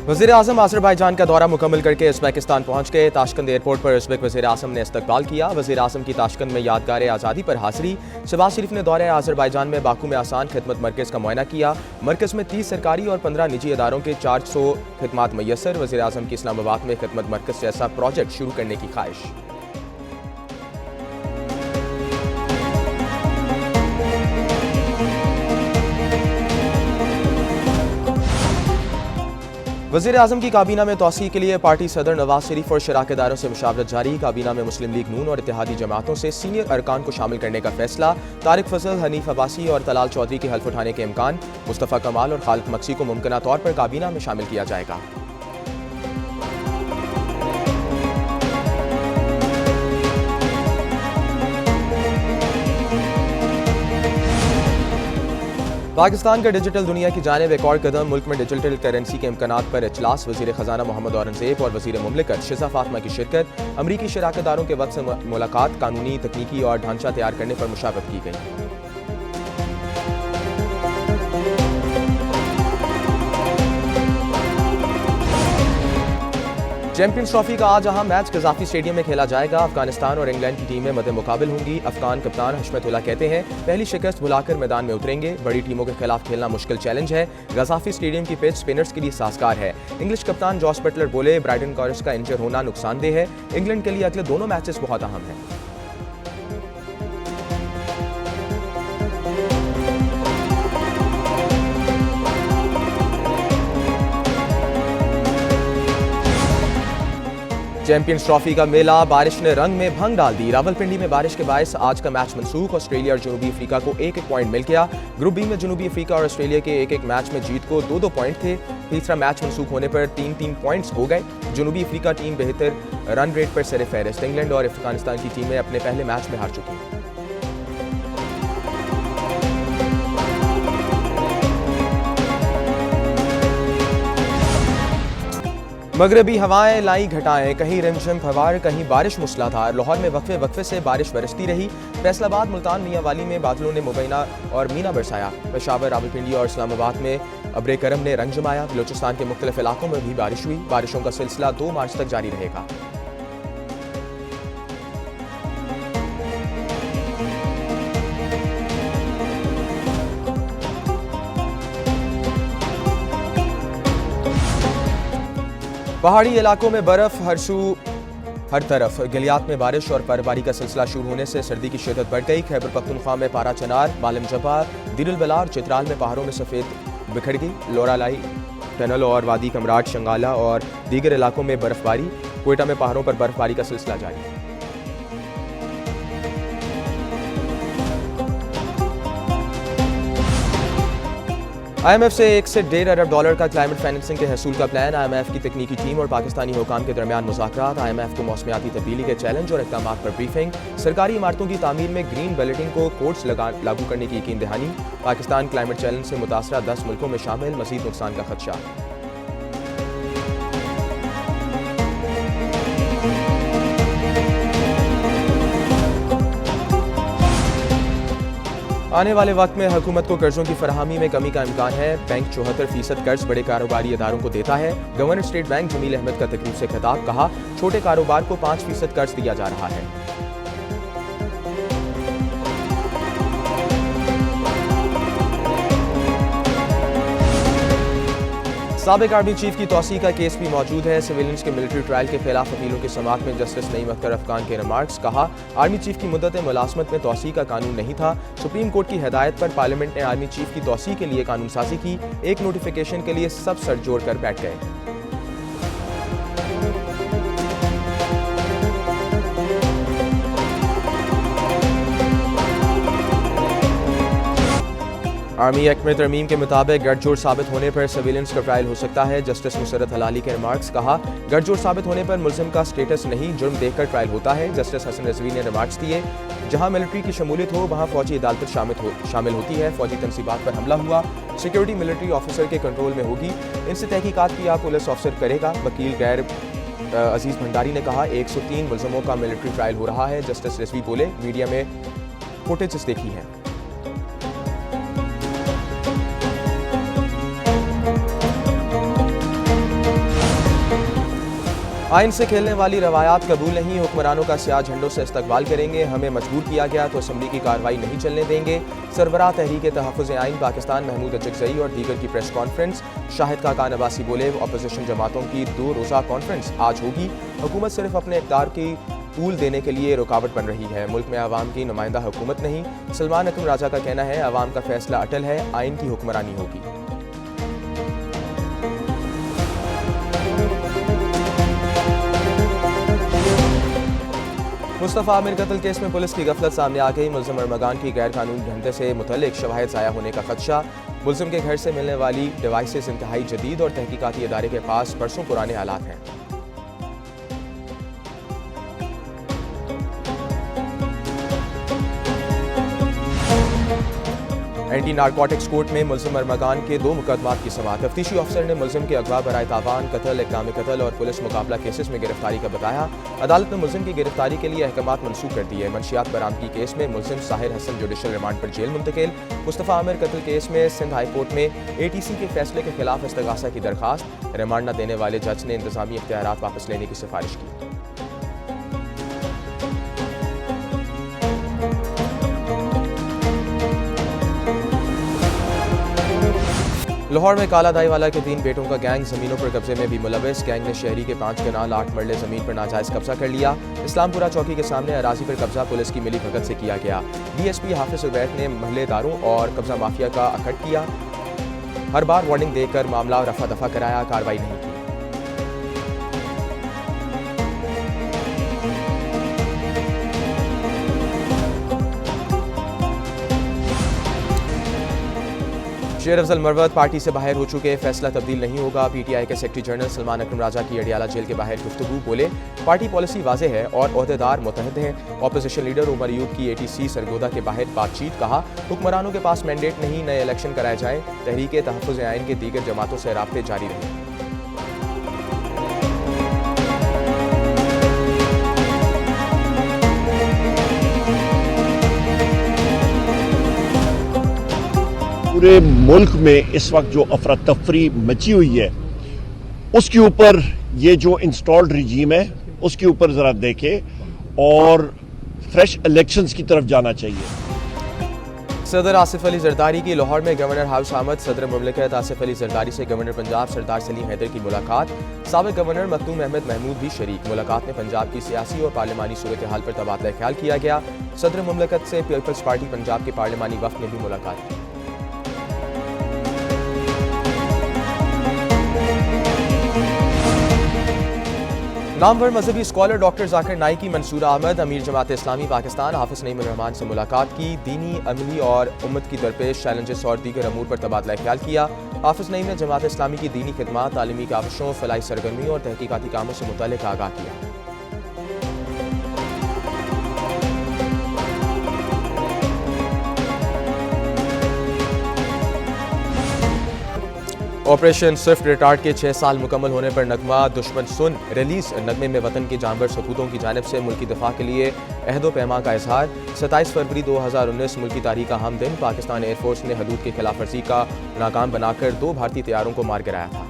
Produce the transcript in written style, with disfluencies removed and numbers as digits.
वज़ीर आज़म आज़रबाईजान का दौरा मुकम्मल करके उज़्बेकिस्तान पहुँच गए। ताशकंद एयरपोर्ट पर उज़्बेक वज़ीर आज़म ने इस्तकबाल किया। वज़ीर आज़म की ताशकंद में यादगार आज़ादी पर हाज़िरी। शहबाज शरीफ ने दौरे आज़रबाईजान में बाकू में आसान खिदमत मरकज़ का मुआयना किया। मरकज़ में 30 सरकारी और 15 निजी इदारों के 400 खिदमात मैसर। वज़ीर आज़म की इस्लामाबाद में खिदमत मरकज़ जैसा प्रोजेक्ट शुरू करने की ख्वाहिश। वज़ीर आज़म की काबीना में तोसी के लिए पार्टी सदर नवाज शरीफ और शराकतदारों से मुशावरत जारी। काबीना में मुस्लिम लीग नून और इत्तेहादी जमातों से सीनियर अरकान को शामिल करने का फैसला। तारिक फजल, हनीफ अब्बासी और तलाल चौधरी के हल्फ उठाने के इम्कान। मुस्तफ़ा कमाल और खालिद मक्सी को मुमकिना तौर पर काबीना में शामिल किया जाएगा। पाकिस्तान का डिजिटल दुनिया की जानिब एक और कदम। मुल्क में डिजिटल करेंसी के इम्कानात पर इजलास। वज़ीर ख़जाना मोहम्मद औरंगज़ेब और वज़ीर मुमलिकत शिज़ा फातिमा की शिरकत। अमरीकी शराकतदारों के वक्त से मुलाकात। कानूनी, तकनीकी और ढांचा तैयार करने पर मुशावरत की गई। चैंपियंस ट्रॉफी का आज अहम मैच गजाफी स्टेडियम में खेला जाएगा। अफगानिस्तान और इंग्लैंड की टीमें मद्दे मुकाबिल होंगी। अफगान कप्तान हशमतुल्लाह कहते हैं पहली शिकस्त भुलाकर मैदान में उतरेंगे। बड़ी टीमों के खिलाफ खेलना मुश्किल चैलेंज है। गजाफी स्टेडियम की पिच स्पिनर्स के लिए साजगार है। इंग्लिश कप्तान जॉस बटलर बोले ब्राइटन कॉरिस का इंजर होना नुकसानदेह है। इंग्लैंड के लिए अगले दोनों मैचेस बहुत अहम हैं। चैंपियंस ट्रॉफी का मेला बारिश ने रंग में भंग डाल दी। रावलपिंडी में बारिश के बायस आज का मैच मनसूख। ऑस्ट्रेलिया और जनूबी अफ्रीका को एक एक पॉइंट मिल गया। ग्रुप बी में जनूबी अफ्रीका और ऑस्ट्रेलिया के एक एक मैच में जीत को 2-2 पॉइंट थे। तीसरा मैच मनसूख होने पर 3-3 पॉइंट्स हो गए। जनूबी अफ्रीका टीम बेहतर रन रेट पर सर फहरिस्त। इंग्लैंड और अफगानिस्तान की टीमें अपने पहले मैच में हार चुकी हैं। मगरबी हवाएं लाई घटाएं, कहीं रिमझिम फवार, कहीं बारिश मूसलाधार। लाहौर में वक्फे वक्फे से बारिश बरसती रही। फैसलाबाद, मुल्तान, मियांवाली में बादलों ने मुबैना और मीना बरसाया। पेशावर, रावलपिंडी और इस्लामाबाद में अब्रे करम ने रंग जमाया। बलूचिस्तान के मुख्तलिफ इलाकों में भी बारिश हुई। बारिशों का सिलसिला 2 मार्च तक जारी रहेगा। पहाड़ी इलाकों में बर्फ हर तरफ। गलियात में बारिश और बर्फबारी का सिलसिला शुरू होने से सर्दी की शिद्दत बढ़ गई। खैबर पख्तूनख्वा में पारा चनार, मालम जबा, दिरुल बलार, चित्राल में पहाड़ों में सफ़ेद बिखर गई। लोरालाई टनल और वादी कमराट, शंगाला और दीगर इलाकों में बर्फबारी। कोयटा में पहाड़ों पर बर्फबारी का सिलसिला जारी। IMF से $1 से $1.5 अरब का क्लाइमेट फाइनेंसिंग के हसूल का प्लान। IMF की तकनीकी टीम और पाकिस्तानी हुकाम के दरमियान मुज़ाकरात। IMF को मौसमियाती तब्दीली के चैलेंज और इक़दामात पर ब्रीफिंग। सरकारी इमारतों की तामीर में ग्रीन बेलेटिंग को कोर्ट्स लागू करने की यकीन दहानी। पाकिस्तान क्लाइमेट चैलेंज से मुतासरा 10 मुल्कों में शामिल। मज़ीद नुकसान का खदशा। आने वाले वक्त में हुकूमत को कर्जों की फराहमी में कमी का इम्कान है। बैंक 74% कर्ज बड़े कारोबारी इदारों को देता है। Governor State Bank Jamil Ahmad का तकरीब से खिताब। कहा छोटे कारोबार को 5% कर्ज दिया जा रहा है। साबिक आर्मी चीफ की तौसीह का केस भी मौजूद है। सिविलियंस के मिलिट्री ट्रायल के खिलाफ अपीलों की समाअत में जस्टिस नईम अख्तर अफगान के रिमार्क्स। कहा आर्मी चीफ की मुद्दत मुलाजमत में तौसीह का कानून नहीं था। सुप्रीम कोर्ट की हिदायत पर पार्लियामेंट ने आर्मी चीफ की तौसीह के लिए कानून साजी की। एक नोटिफिकेशन के लिए सब सर जोड़ कर बैठ गए। आर्मी एक्ट में तरमीम के मुताबिक गठजोड़ साबित होने पर सिविलियंस का ट्रायल हो सकता है। जस्टिस मुसरत हलाली के रिमार्क्स। कहा गठजोड़ साबित होने पर मुल्जिम का स्टेटस नहीं, जुर्म देखकर ट्रायल होता है। जस्टिस हसन रजवी ने रिमार्क्स दिए जहां मिलिट्री की शमूलियत हो वहां फौजी अदालत शामिल होती है। फौजी तनसीबात पर हमला हुआ, सिक्योरिटी मिलिट्री ऑफिसर के कंट्रोल में होगी। इनसे तहकीकात किया पुलिस ऑफिसर करेगा। वकील गैर अजीज भंडारी ने कहा 103 मुल्जिमों का मिलिट्री ट्रायल हो रहा है। जस्टिस रजवी बोले मीडिया में फुटेजेस देखी हैं। आइन से खेलने वाली रवायात कबूल नहीं, हुक्मरानों का स्याह झंडों से इस्तकबाल करेंगे, हमें मजबूर किया गया तो असम्बली की कार्रवाई नहीं चलने देंगे। सरबराह तहरीक तहफ़्फ़ुज़ आइन पाकिस्तान महमूद अचकज़ई और दीगर की प्रेस कॉन्फ्रेंस। शाहिद खाकान अब्बासी बोले, अपोजिशन जमातों की 2 रोज़ा कॉन्फ्रेंस आज होगी। हुकूमत सिर्फ अपने इक़्तिदार की तूल देने के लिए रुकावट बन रही है, मुल्क में आवाम की नुमाइंदा हुकूमत नहीं। सलमान अकरम राजा का कहना है, आवाम का फैसला अटल है, आइन की हुक्मरानी होगी। मुस्तफ़ा आमिर कत्ल केस में पुलिस की गफलत सामने आ गई। मुलज़िम अरमगान की गैर कानूनी धंधे से मुतल्लिक शवाहिद ज़ाया होने का खदशा। मुलज़िम के घर से मिलने वाली डिवाइसेस इंतहाई जदीद और तहकीकाती इदारे के पास बरसों पुराने आलात हैं। एंटी नारकोटिक्स कोर्ट में मुलज़िम अरमगान के 2 मुकदमात की समाअत। तफ्तीशी अफसर ने मुलज़िम के अगवा बराए तावान, कत्ल, इक़दाम कत्ल और पुलिस मुकाबला केसेस में गिरफ्तारी का बताया। अदालत ने मुलज़िम की गिरफ्तारी के लिए अहकामात मनसूख कर दिए। मंशियात बरामदगी केस में मुलज़िम साहिर हसन जुडिशल रिमांड पर जेल मुंतकिल। मुस्तफ़ा आमिर कत्ल केस में सिंध हाई कोर्ट में ATC के फैसले के खिलाफ इस्तगासा की दरखास्त। रिमांड न देने वाले जज ने इंतजामी इख्तियारात वापस लेने की सिफारिश की। लाहौर में काला दाईवाला के 3 बेटों का गैंग जमीनों पर कब्जे में भी मुलविस। गैंग ने शहरी के 5 कनाल 8 मरले जमीन पर नाजायज कब्जा कर लिया। इस्लामपुरा चौकी के सामने अराजी पर कब्जा पुलिस की मिली भगत से किया गया। DSP हाफिज उबैद ने महल्लेदारों और कब्जा माफिया का अकट किया। हर बार वार्निंग देकर मामला रफा दफा कराया, कार्रवाई नहीं की। शेर अफजल मरवत पार्टी से बाहर हो चुके, फैसला तब्दील नहीं होगा। PTI के सेक्रेटरी जनरल सलमान अकरम राजा की अडियाला जेल के बाहर गुफ्तगू। बोले, पार्टी पॉलिसी वाज़ेह है और ओहदेदार मुतहद हैं। ऑपोजिशन लीडर उमर अयूब की ATC सरगोदा के बाहर बातचीत। कहा, हुक्मरानों के पास मैंडेट नहीं, नए इलेक्शन कराए जाएं। तहरीक तहफ़्फ़ुज़ आइन के दीगर जमातों से राब्ते जारी रहे। पूरे मुल्क में इस वक्त जो अफरा तफरी मची हुई है, उसके ऊपर ये जो इंस्टॉल्ड रिजीम है उसके ऊपर ज़रा देखें और फ्रेश इलेक्शंस की तरफ जाना चाहिए। सदर आसिफ अली जरदारी की लाहौर में गवर्नर हाउस आमद। सदर मुमलिकत आसिफ अली जरदारी से गवर्नर पंजाब सरदार सलीम हैदर की मुलाकात। साबिक गवर्नर मखदूम अहमद महमूद भी शरीक। मुलाकात में पंजाब की सियासी और पार्लिमानी सूरत हाल पर तबादला ख्याल किया गया। सदर मुमलिकत से पीपल्स पार्टी पंजाब के पार्लिमानी वफ्द ने भी मुलाकात की। नामवर मजहबी स्कॉलर डॉक्टर जाकिर नाइक की मंसूर अहमद अमीर जमात इस्लामी पाकिस्तान हाफिज नईम रहमान से मुलाकात की। दीनी, अमली और उम्मत की दरपेश चैलेंजेस और दीगर अमूर पर तबादला ख्याल किया। हाफिज नईम ने जमात इस्लामी की दीनी खिदमात, तालीमी काविशों, फलाई सरगर्मियों और तहकीकाती कामों से मुतल्लिक आगाह किया। ऑपरेशन स्विफ्ट रिटार्ड के 6 साल मुकम्मल होने पर नगमा दुश्मन सुन रिलीज। नगमे में वतन के जानवर सपूतों की जानिब से मुल्की दिफा के लिए अहदो पैमा का इजहार। 27 फरवरी 2019 मुल्की तारीख का हम दिन। पाकिस्तान एयरफोर्स ने हदूद की खिलाफ वर्जी का नाकाम बनाकर 2 भारतीय तैयारों को मार गिराया था।